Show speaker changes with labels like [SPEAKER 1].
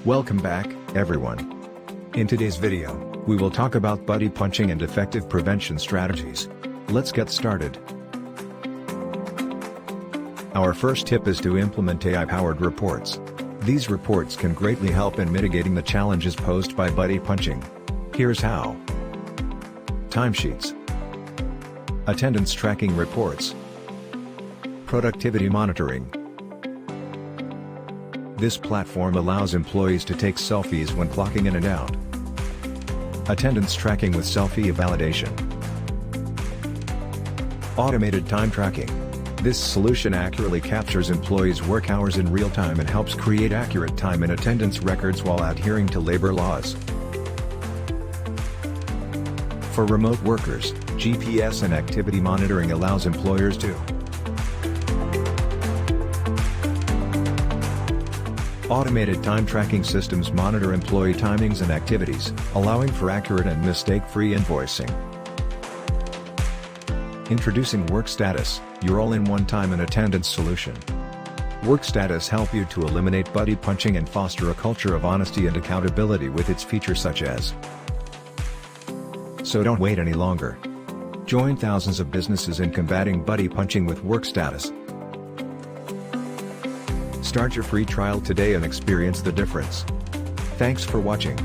[SPEAKER 1] Welcome back, everyone. In today's video, we will talk about buddy punching and effective prevention strategies. Let's get started. Our first tip is to implement AI-powered reports. These reports can greatly help in mitigating the challenges posed by buddy punching. Here's how. Timesheets. Attendance tracking reports. Productivity monitoring. This platform allows employees to take selfies when clocking in and out. Attendance tracking with Selfie validation. Automated time tracking. This solution accurately captures employees' work hours in real time and helps create accurate time and attendance records while adhering to labor laws. For remote workers, GPS and activity monitoring allows employers to automated time tracking systems monitor employee timings and activities, allowing for accurate and mistake-free invoicing. Introducing Workstatus, your all-in-one time and attendance solution. Workstatus help you to eliminate buddy punching and foster a culture of honesty and accountability with its features such as. So don't wait any longer. Join thousands of businesses in combating buddy punching with Workstatus. Start your free trial today and experience the difference. Thanks for watching.